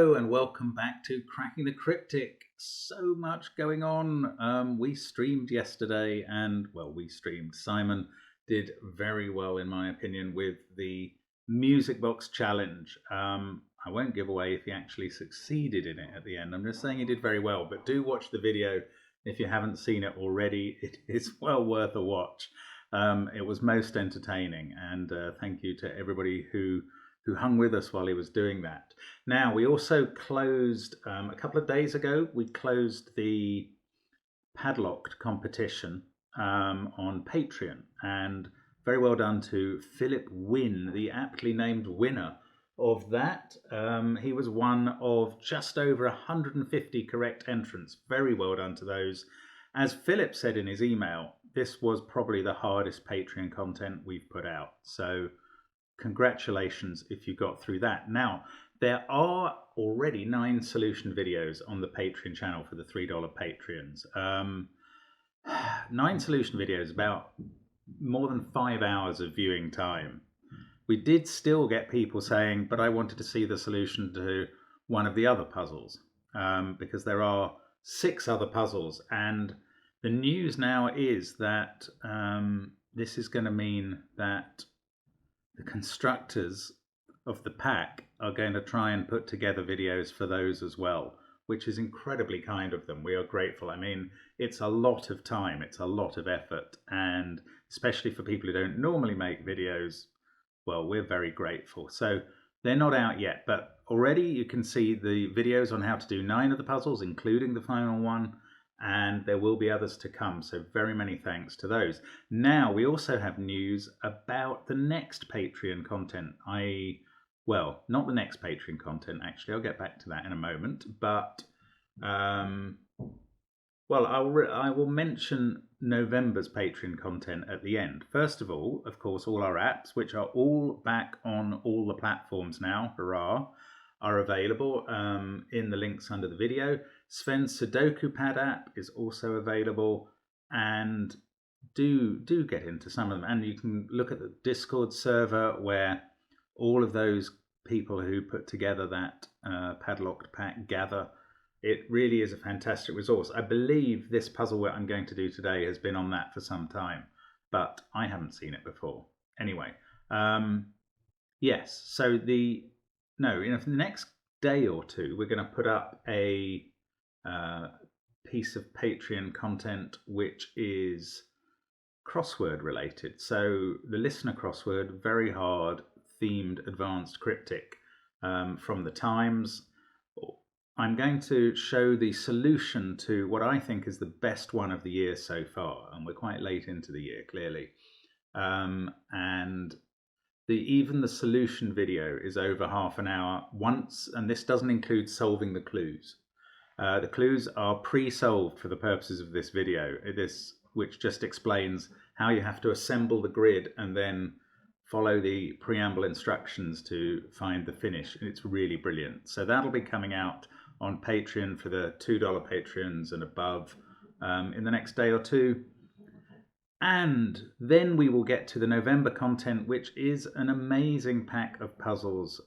Hello and welcome back to Cracking the Cryptic. So much going on. We streamed yesterday and, Simon did very well in my opinion with the music box challenge. I won't give away if he actually succeeded in it at the end. I'm just saying he did very well, but do watch the video if you haven't seen it already. It is well worth a watch. It was most entertaining, and thank you to everybody who hung with us while he was doing that. Now, we also closed, a couple of days ago, we closed the padlocked competition on Patreon, and very well done to Philip Wynn, the aptly named winner of that. He was one of just over 150 correct entrants. Very well done to those. As Philip said in his email, this was probably the hardest Patreon content we've put out. So congratulations if you got through that. Now, there are already 9 solution videos on the Patreon channel for the $3 Patreons. 9 solution videos, about more than 5 hours of viewing time. We did still get people saying, but I wanted to see the solution to one of the other puzzles, because there are 6 other puzzles, and the news now is that this is going to mean that the constructors of the pack are going to try and put together videos for those as well, which is incredibly kind of them. We are grateful. I mean, it's a lot of time, it's a lot of effort, and especially for people who don't normally make videos, well, we're very grateful. So they're not out yet, but already you can see the videos on how to do 9 of the puzzles, including the final one, and there will be others to come, so very many thanks to those. Now, we also have news about the next Patreon content, well, not the next Patreon content, actually, I'll get back to that in a moment, but, well, I will mention November's Patreon content at the end. First of all, of course, all our apps, which are all back on all the platforms now, hurrah, are available in the links under the video. Sven's SUDOKU PAD app is also available, and do get into some of them. And you can look at the Discord server where all of those people who put together that padlocked pack gather. It really is a fantastic resource. I believe this puzzle that I'm going to do today has been on that for some time, but I haven't seen it before. Anyway, yes, so in the next day or two, we're going to put up a piece of Patreon content which is crossword related. So the listener crossword, very hard themed advanced cryptic from the Times. I'm going to show the solution to what I think is the best one of the year so far, and we're quite late into the year, clearly. And even the solution video is over half an hour once, and this doesn't include solving the clues. The clues are pre-solved for the purposes of this video, which just explains how you have to assemble the grid and then follow the preamble instructions to find the finish. It's really brilliant. So that'll be coming out on Patreon for the $2 Patreons and above in the next day or two. And then we will get to the November content, which is an amazing pack of puzzles.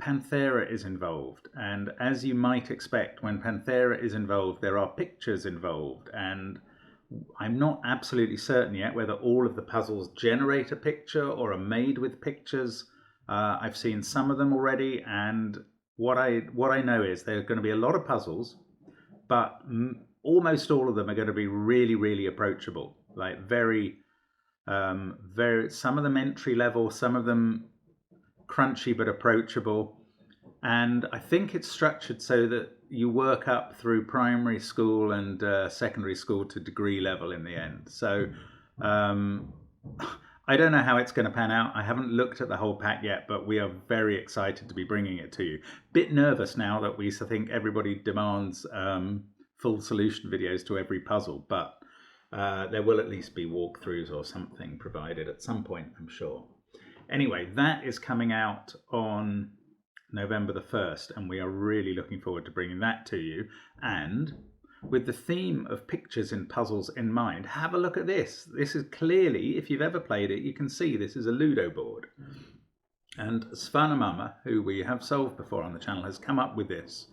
Panthera is involved, and as you might expect, when Panthera is involved, there are pictures involved, and I'm not absolutely certain yet whether all of the puzzles generate a picture or are made with pictures. I've seen some of them already, and what I know is there are going to be a lot of puzzles, but almost all of them are going to be really, really approachable. Like very, some of them entry level, some of them crunchy but approachable. And I think it's structured so that you work up through primary school and secondary school to degree level in the end. So I don't know how it's going to pan out. I haven't looked at the whole pack yet, but we are very excited to be bringing it to you. Bit nervous now that I think everybody demands full solution videos to every puzzle, but there will at least be walkthroughs or something provided at some point, I'm sure. Anyway, that is coming out on November the 1st, and we are really looking forward to bringing that to you. And with the theme of pictures in puzzles in mind, have a look at this. This is clearly, if you've ever played it, you can see this is a Ludo board. And Svanamama, who we have solved before on the channel, has come up with this.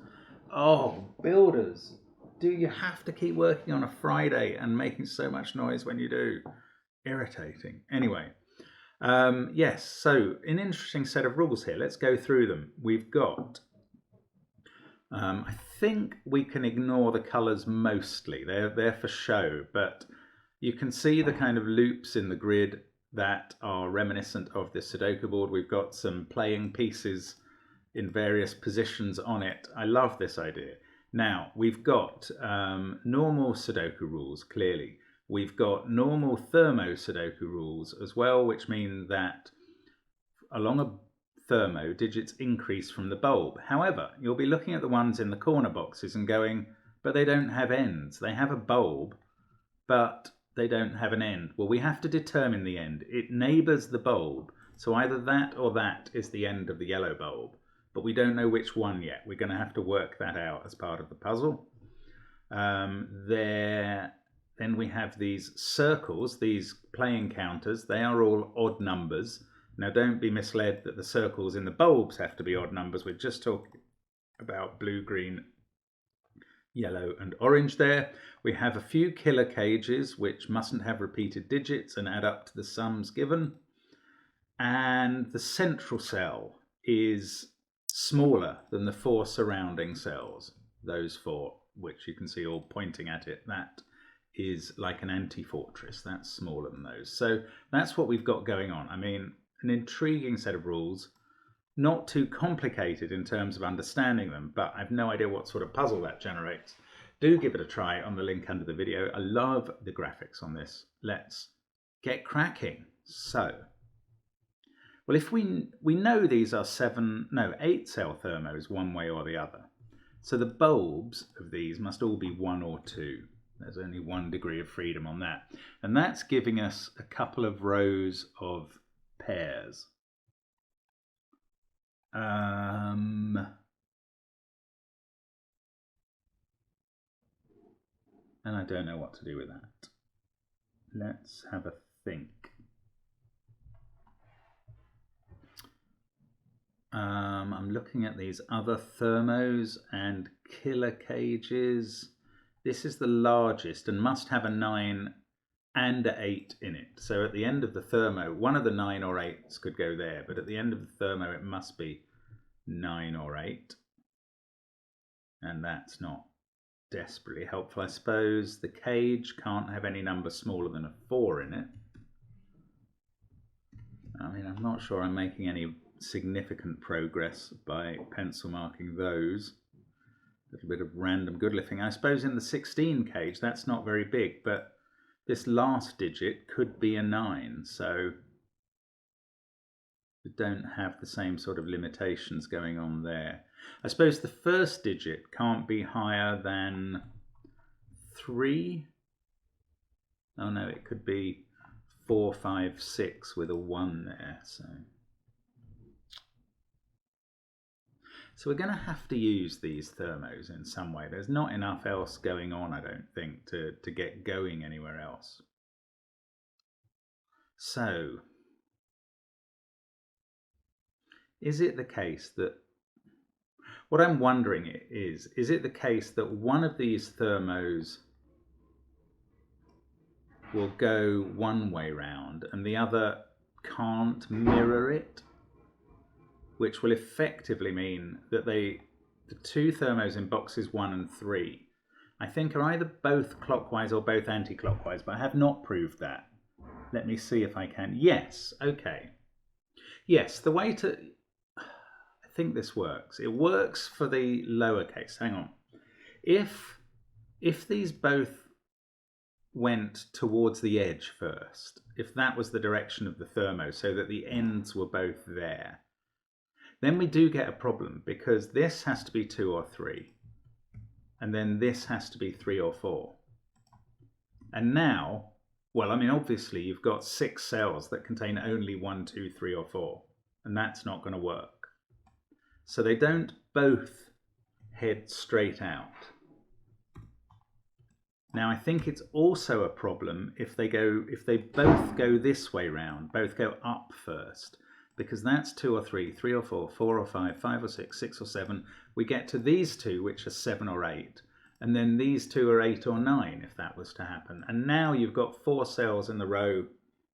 Oh, builders, do you have to keep working on a Friday and making so much noise when you do? Irritating. Anyway, yes, so an interesting set of rules here. Let's go through them. We've got, I think we can ignore the colours mostly. They're for show, but you can see the kind of loops in the grid that are reminiscent of the Sudoku board. We've got some playing pieces in various positions on it. I love this idea. Now, we've got normal Sudoku rules, clearly. We've got normal thermo Sudoku rules as well, which mean that along a thermo, digits increase from the bulb. However, you'll be looking at the ones in the corner boxes and going, but they don't have ends. They have a bulb, but they don't have an end. Well, we have to determine the end. It neighbours the bulb, so either that or that is the end of the yellow bulb, but we don't know which one yet. We're going to have to work that out as part of the puzzle. Then we have these circles, these playing counters. They are all odd numbers. Now, don't be misled that the circles in the bulbs have to be odd numbers. We're just talking about blue, green, yellow and orange there. We have a few killer cages which mustn't have repeated digits and add up to the sums given. And the central cell is smaller than the 4 surrounding cells. Those 4, which you can see all pointing at it, that is like an anti-fortress. That's smaller than those. So that's what we've got going on. I mean, an intriguing set of rules, not too complicated in terms of understanding them, but I've no idea what sort of puzzle that generates. Do give it a try on the link under the video. I love the graphics on this. Let's get cracking. So, well, if we know these are 8 cell thermos one way or the other. So the bulbs of these must all be 1 or 2. There's only 1 degree of freedom on that. And that's giving us a couple of rows of pairs. And I don't know what to do with that. Let's have a think. I'm looking at these other thermos and killer cages. This is the largest and must have a 9 and an 8 in it. So at the end of the thermo, one of the 9 or 8s could go there, but at the end of the thermo it must be 9 or 8. And that's not desperately helpful, I suppose. The cage can't have any number smaller than a 4 in it. I mean, I'm not sure I'm making any significant progress by pencil marking those. A little bit of random good lifting. I suppose in the 16 cage, that's not very big, but this last digit could be a 9, so we don't have the same sort of limitations going on there. I suppose the first digit can't be higher than 3. Oh no, it could be 4, 5, 6 with a 1 there. So we're going to have to use these thermos in some way. There's not enough else going on, I don't think, to get going anywhere else. So, is it the case that, what I'm wondering is it the case that one of these thermos will go one way round and the other can't mirror it? Which will effectively mean that the 2 thermos in boxes 1 and 3, I think, are either both clockwise or both anti-clockwise, but I have not proved that. Let me see if I can. Yes, okay. Yes, the way to, I think this works. It works for the lowercase. Hang on. If these both went towards the edge first, if that was the direction of the thermo, so that the ends were both there, then we do get a problem, because this has to be 2 or 3, and then this has to be 3 or 4. And now, well, I mean, obviously you've got 6 cells that contain only 1, 2, 3 or 4, and that's not going to work. So they don't both head straight out. Now, I think it's also a problem if they both go this way round, both go up first. because that's 2 or 3, 3 or 4, 4 or 5, 5 or 6, 6 or 7. We get to these two, which are 7 or 8. And then these two are 8 or 9, if that was to happen. And now you've got 4 cells in the row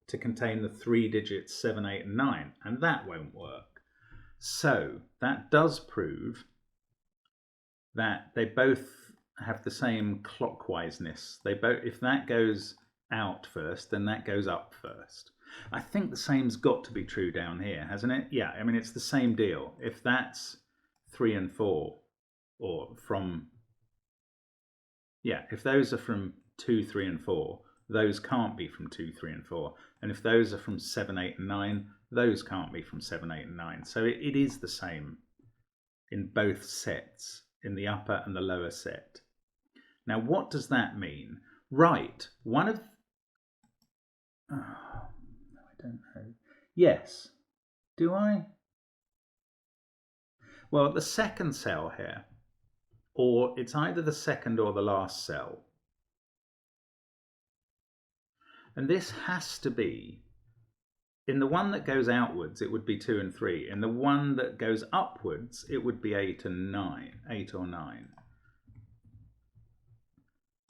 to contain the 3 digits 7, 8, and 9. And that won't work. So that does prove that they both have the same clockwiseness. They both, if that goes out first, then that goes up first. I think the same's got to be true down here, hasn't it? Yeah, I mean, it's the same deal. If that's 3 and 4, or from, yeah, if those are from 2, 3, and 4, those can't be from 2, 3, and 4. And if those are from 7, 8, and 9, those can't be from 7, 8, and 9. So it is the same in both sets, in the upper and the lower set. Now, what does that mean? Right, one of... Oh, I don't know. Yes. Do I? Well, the second cell here, or it's either the second or the last cell. And this has to be, in the one that goes outwards, it would be 2 and 3. In the one that goes upwards, it would be 8 and 9, 8 or 9.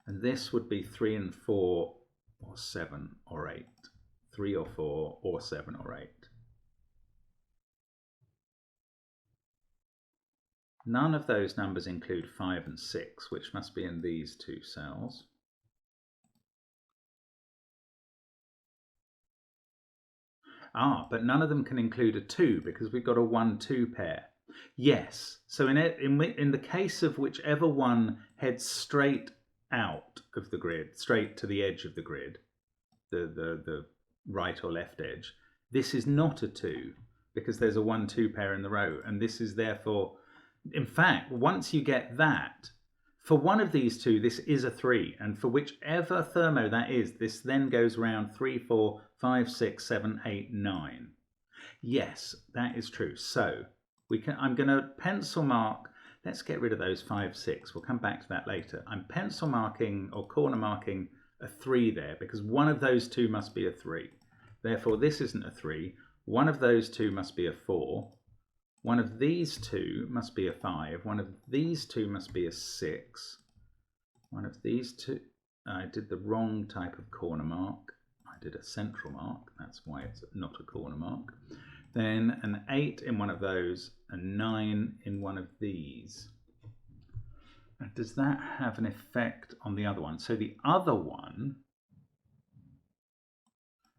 And this would be 3 and 4 or 7 or 8. 3 or 4 or 7 or 8. None of those numbers include 5 and 6, which must be in these two cells. But none of them can include a 2 because we've got a 1-2 pair. Yes, so in the case of whichever one heads straight out of the grid, straight to the edge of the grid, the right or left edge, this is not a 2 because there's a 1-2 pair in the row, and this is therefore, in fact, once you get that, for one of these two, this is a 3, and for whichever thermo that is, this then goes round 3, 4, 5, 6, 7, 8, 9. Yes, that is true. So I'm going to pencil mark. Let's get rid of those 5, 6. We'll come back to that later. I'm pencil marking or corner marking a 3 there because one of those two must be a 3. Therefore, this isn't a 3. One of those two must be a 4. One of these two must be a 5. One of these two must be a 6. One of these two, I did the wrong type of corner mark. I did a central mark. That's why it's not a corner mark. Then an 8 in one of those, a 9 in one of these. Now, does that have an effect on the other one? So the other one,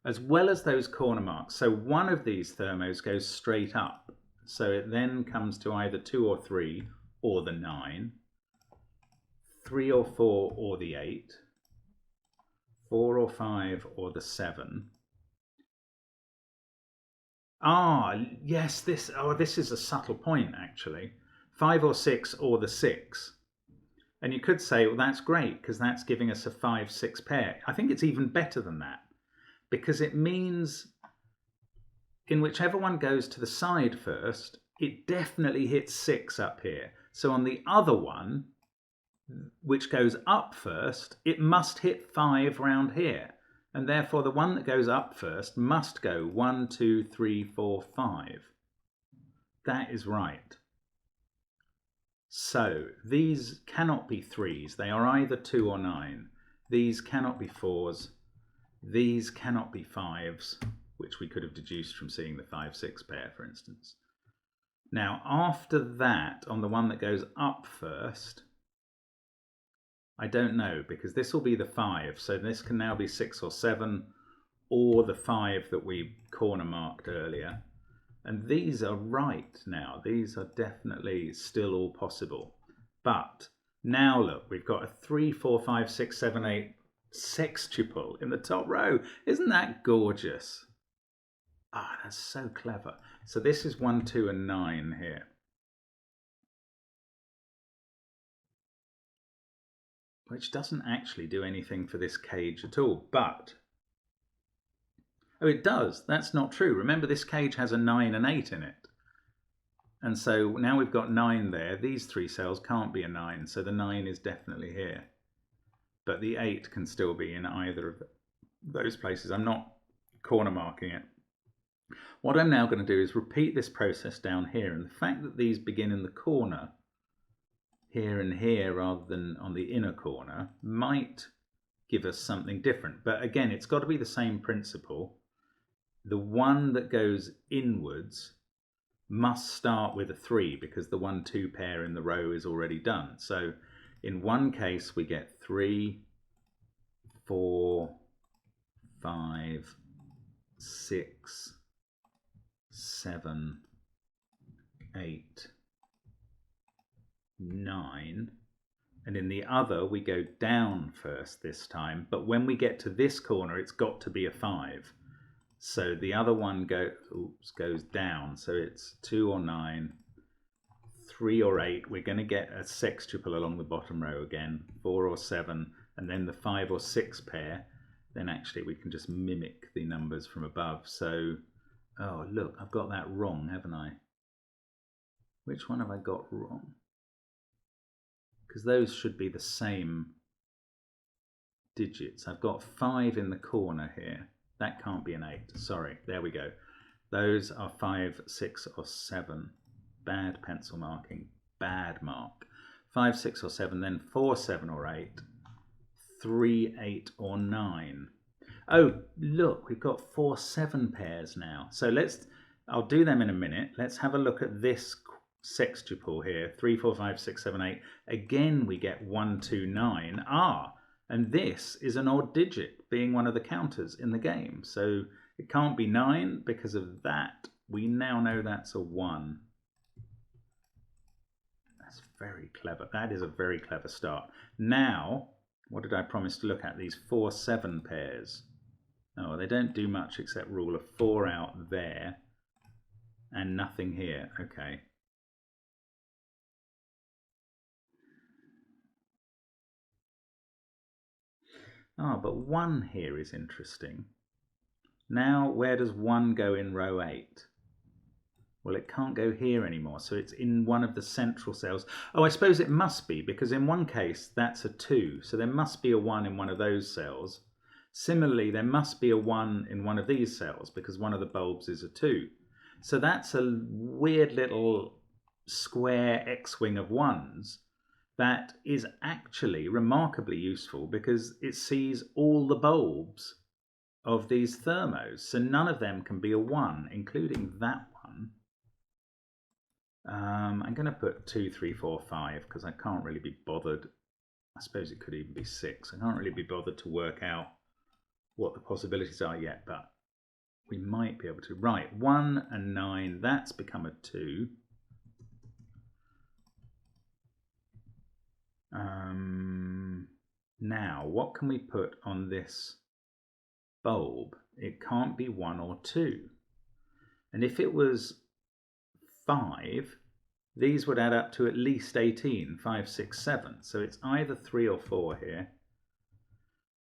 as well as those corner marks, so one of these thermos goes straight up. So it then comes to either 2 or 3 or the 9, 3 or 4 or the 8, 4 or 5 or the 7. Yes, this is a subtle point actually. 5 or 6 or the 6. And you could say, well, that's great because that's giving us a 5-6 pair. I think it's even better than that because it means in whichever one goes to the side first, it definitely hits 6 up here. So on the other one, which goes up first, it must hit 5 round here. And therefore the one that goes up first must go 1, 2, 3, 4, 5. That is right. So these cannot be 3s. They are either 2 or 9. These cannot be 4s. These cannot be 5s, which we could have deduced from seeing the 5-6 pair, for instance. Now, after that, on the one that goes up first, I don't know, because this will be the 5, so this can now be 6 or 7, or the 5 that we corner marked earlier. And these are right now. These are definitely still all possible. But now look, we've got a 3, 4, 5, 6, 7, 8 sextuple in the top row. Isn't that gorgeous? That's so clever. So this is 1, 2, and 9 here. Which doesn't actually do anything for this cage at all, but... Oh, it does. That's not true. Remember, this cage has a 9 and 8 in it. And so now we've got 9 there. These 3 cells can't be a 9, so the 9 is definitely here. But the 8 can still be in either of those places. I'm not corner marking it. What I'm now going to do is repeat this process down here, and the fact that these begin in the corner here and here rather than on the inner corner might give us something different. But again, it's got to be the same principle. The one that goes inwards must start with a 3 because the 1-2 pair in the row is already done. So in one case we get 3, 4, 5, 6, 7, 8, 9, and in the other we go down first this time, but when we get to this corner it's got to be a 5. So the other one goes down, so it's 2 or 9, 3 or 8. We're going to get a sextuple along the bottom row again, 4 or 7, and then the 5 or 6 pair. Then actually we can just mimic the numbers from above. So, oh look, I've got that wrong, haven't I? Which one have I got wrong? Because those should be the same digits. I've got 5 in the corner here. That can't be an 8. Sorry, there we go. Those are 5, 6 or 7. Bad pencil marking. Bad mark. 5, 6 or 7, then 4, 7 or 8. 3, 8 or 9. Oh, look, we've got 4, 7 pairs now. So I'll do them in a minute. Let's have a look at this sextuple here. 3, 4, 5, 6, 7, 8. Again, we get 1, 2, 9. And this is an odd digit, being one of the counters in the game. So it can't be 9 because of that. We now know that's a 1. That's very clever. That is a very clever start. Now, what did I promise to look at? These 4, 7 pairs. Oh, they don't do much except rule of 4 out there and nothing here. Okay. But 1 here is interesting. Now, where does 1 go in row 8? Well, it can't go here anymore, so it's in one of the central cells. Oh, I suppose it must be, because in one case, that's a 2, so there must be a 1 in one of those cells. Similarly, there must be a 1 in one of these cells, because one of the bulbs is a 2. So that's a weird little square X-wing of 1s that is actually remarkably useful because it sees all the bulbs of these thermos. So none of them can be a 1, including that one. I'm going to put 2, 3, 4, 5 because I can't really be bothered. I suppose it could even be 6. I can't really be bothered to work out what the possibilities are yet, but we might be able to. Right, 1 and 9, that's become a 2. Now, what can we put on this bulb? It can't be 1 or 2. And if it was 5, these would add up to at least 18, 5, 6, 7. So it's either 3 or 4 here.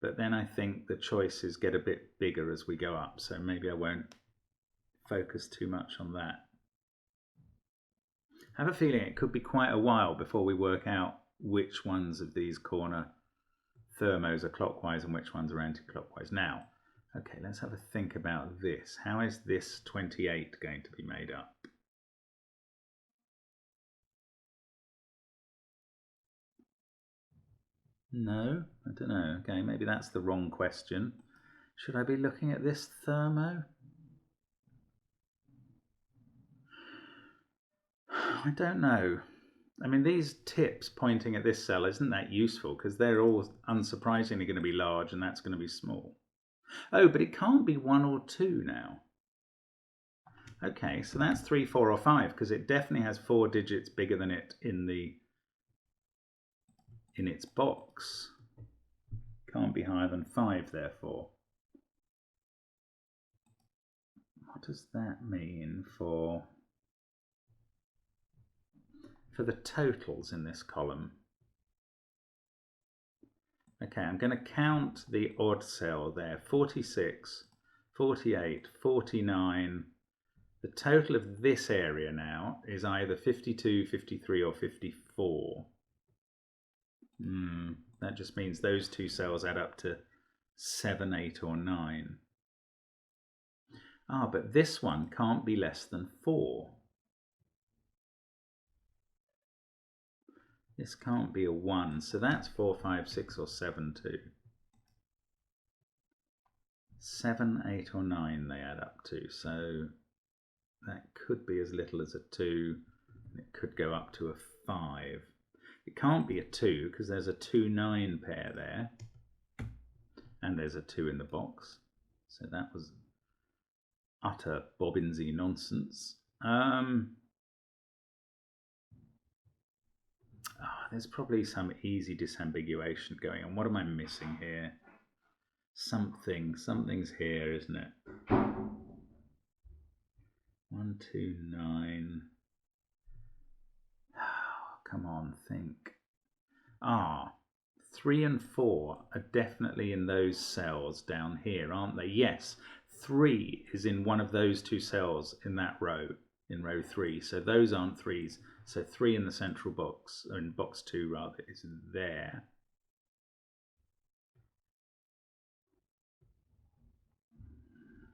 But then I think the choices get a bit bigger as we go up. So maybe I won't focus too much on that. I have a feeling it could be quite a while before we work out which ones of these corner thermos are clockwise and which ones are anti-clockwise. Now, okay, let's have a think about this. How is this 28 going to be made up? No, I don't know. Okay, maybe that's the wrong question. Should I be looking at this thermo? I don't know. I mean, these tips pointing at this cell isn't that useful because they're all unsurprisingly going to be large and that's going to be small. Oh, but it can't be 1 or 2 now. Okay, so that's 3, 4 or 5 because it definitely has 4 digits bigger than it in its box. Can't be higher than 5, therefore. What does that mean for the totals in this column? Okay, I'm going to count the odd cell there. 46, 48, 49. The total of this area now is either 52, 53 or 54. That just means those two cells add up to 7, 8 or 9. Ah, but this one can't be less than 4. This can't be a 1, so that's 4, 5, 6 or 7 too. 7, 8 or 9 they add up to, so that could be as little as a 2, and it could go up to a 5. It can't be a 2 because there's a 2, 9 pair there, and there's a 2 in the box, so that was utter Bobbinsy nonsense. There's probably some easy disambiguation going on. What am I missing here? Something's here, isn't it? 1, 2, 9. Oh, come on, think. 3 and 4 are definitely in those cells down here, aren't they? Yes, 3 is in one of those 2 cells in that row, in row 3. So those aren't 3s. So 3 in the central box, or in box 2 rather, is there.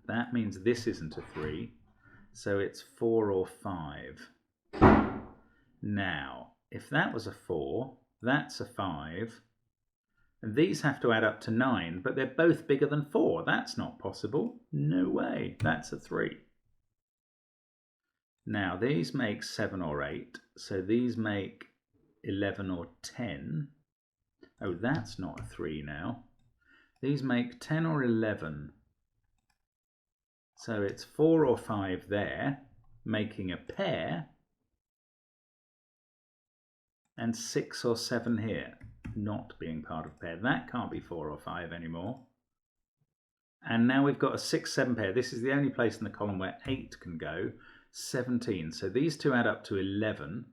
That means this isn't a 3, so it's 4 or 5. Now, if that was a 4, that's a 5, and these have to add up to 9, but they're both bigger than 4. That's not possible. No way. That's a 3. Now, these make 7 or 8, so these make 11 or 10. Oh, that's not a 3 now. These make 10 or 11. So it's 4 or 5 there, making a pair, and 6 or 7 here, not being part of a pair. That can't be 4 or 5 anymore. And now we've got a 6, 7 pair. This is the only place in the column where 8 can go. 17. So these two add up to 11.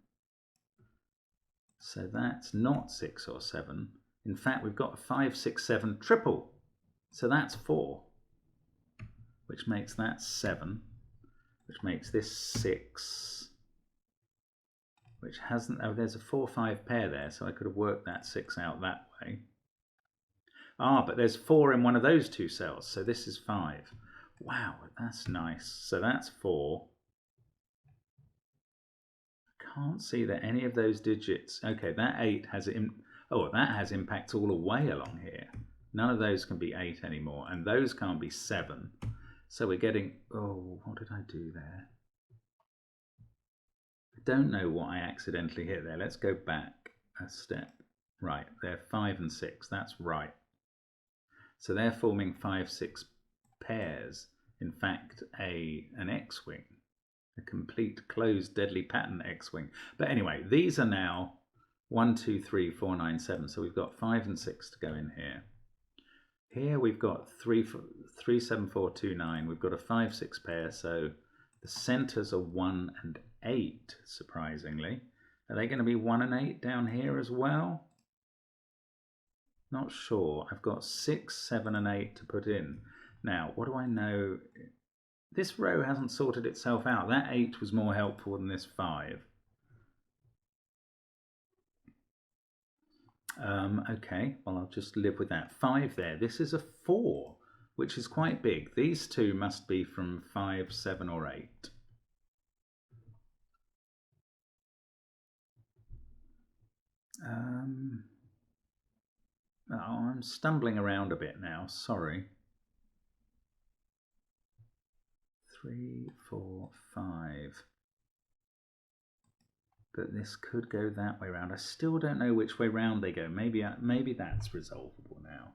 So that's not 6 or 7. In fact, we've got a 5, 6, 7 triple. So that's 4. Which makes that 7, which makes this 6, which hasn't, oh, there's a 4, 5 pair there, so I could have worked that 6 out that way. But there's 4 in one of those 2 cells, so this is 5. Wow, that's nice. So that's 4. I can't see that any of those digits, okay, that 8 has, that has impacts all the way along here. None of those can be 8 anymore, and those can't be 7. So we're getting, what did I do there? I don't know what I accidentally hit there. Let's go back a step. Right, they're 5 and 6, that's right. So they're forming 5, 6 pairs. In fact, an X-wing, a complete closed deadly pattern X-wing. But anyway, these are now 1, 2, 3, 4, 9, 7. So we've got 5 and 6 to go in here. Here we've got 3, 7, 4, 2, 9. We've got a 5, 6 pair, so the centres are 1 and 8, surprisingly. Are they going to be 1 and 8 down here as well? Not sure. I've got 6, 7 and 8 to put in. Now, what do I know? This row hasn't sorted itself out. That 8 was more helpful than this 5. Okay, well, I'll just live with that. 5 there. This is a 4, which is quite big. These two must be from 5, 7 or 8. I'm stumbling around a bit now, sorry. 3, 4, 5. But this could go that way round. I still don't know which way round they go. Maybe that's resolvable now.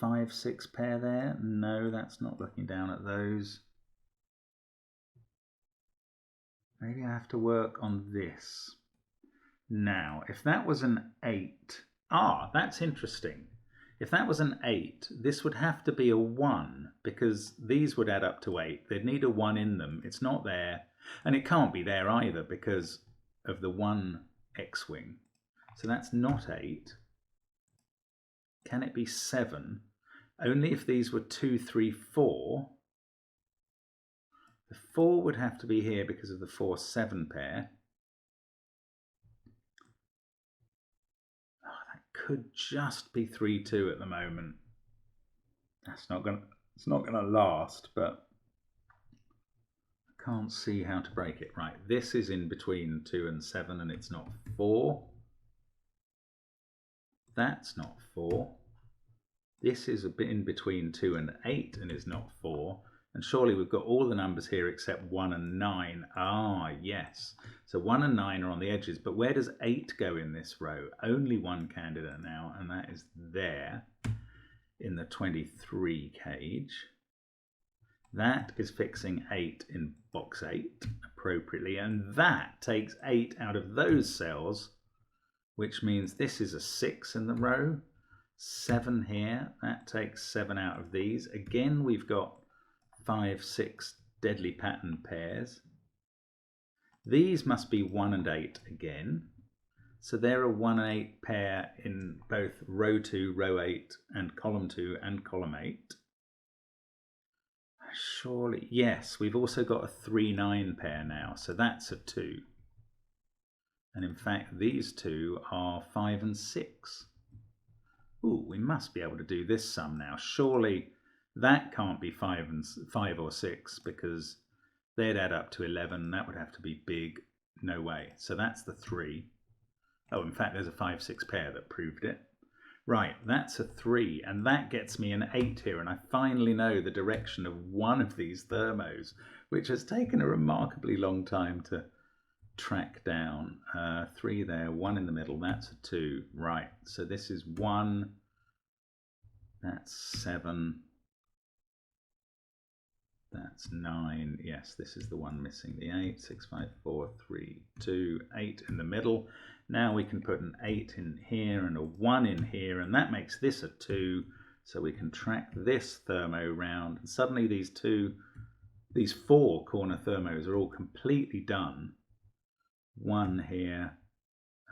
5, 6 pair there. No, that's not looking down at those. Maybe I have to work on this. Now, if that was an 8, that's interesting. If that was an 8, this would have to be a 1 because these would add up to 8. They'd need a 1 in them. It's not there, and it can't be there either because of the 1 X-wing. So that's not 8. Can it be 7? Only if these were 2, 3, 4. The 4 would have to be here because of the 4, 7 pair. That could just be 3, 2 at the moment. It's not gonna last, but Can't see how to break it. Right, this is in between 2 and 7 and it's not 4. That's not 4. This is a bit in between 2 and 8 and is not 4. And surely we've got all the numbers here except 1 and 9. Ah, yes. So 1 and 9 are on the edges, but where does 8 go in this row? Only one candidate now, and that is there in the 23 cage. That is fixing 8 in box 8 appropriately, and that takes 8 out of those cells, which means this is a 6 in the row, 7 here, that takes 7 out of these. Again, we've got 5, 6 deadly pattern pairs. These must be 1 and 8 again. So they're a 1 and 8 pair in both row 2, row 8, and column 2 and column 8. Surely, yes, we've also got a 3, 9 pair now, so that's a 2. And in fact, these two are 5 and 6. Ooh, we must be able to do this sum now. Surely that can't be 5 or 6 because they'd add up to 11. That would have to be big. No way. So that's the 3. Oh, in fact, there's a 5, 6 pair that proved it. Right, that's a 3, and that gets me an 8 here, and I finally know the direction of one of these thermos, which has taken a remarkably long time to track down. 3 there, 1 in the middle, that's a 2. Right, so this is 1, that's 7, that's 9. Yes, this is the one missing the 8. 6, 5, 4, 3, 2, 8 in the middle. Now we can put an 8 in here and a 1 in here, and that makes this a 2. So we can track this thermo round. And suddenly these 4 corner thermos are all completely done. 1 here,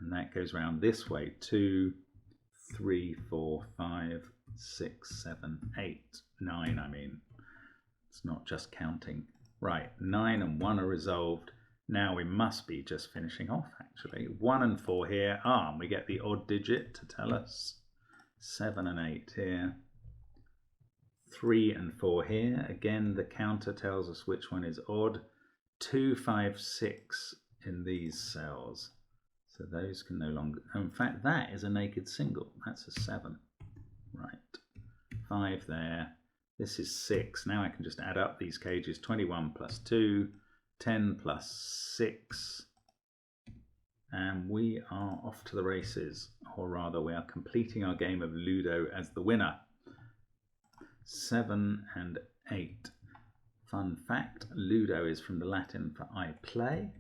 and that goes round this way. 2, 3, 4, 5, 6, 7, 8, 9, I mean. It's not just counting. Right, 9 and 1 are resolved. Now we must be just finishing off, actually. 1 and 4 here. Ah, and we get the odd digit to tell us. 7 and 8 here. 3 and 4 here. Again, the counter tells us which one is odd. 2, 5, 6 in these cells. So those can no longer... In fact, that is a naked single. That's a 7. Right. 5 there. This is 6. Now I can just add up these cages. 21 plus 2. 10 plus 6, and we are off to the races, or rather we are completing our game of Ludo as the winner. 7 and 8. Fun fact, Ludo is from the Latin for I play.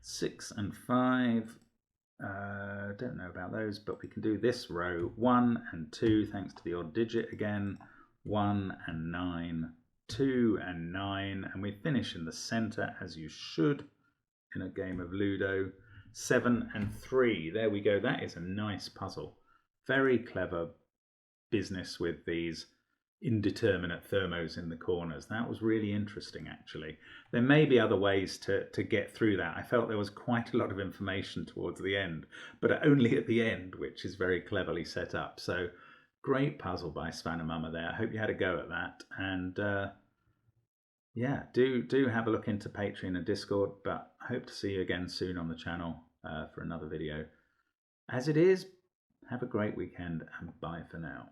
6 and 5, don't know about those, but we can do this row. 1 and 2, thanks to the odd digit again. 1 and 9. 2 and 9, and we finish in the center as you should in a game of Ludo. 7 and 3, there we go. That is a nice puzzle. Very clever business with these indeterminate thermos in the corners. That was really interesting, actually. There may be other ways to get through that. I felt there was quite a lot of information towards the end, but only at the end, which is very cleverly set up. So great puzzle by Svanamama there. I hope you had a go at that. And yeah, do have a look into Patreon and Discord, but I hope to see you again soon on the channel for another video. As it is, have a great weekend and bye for now.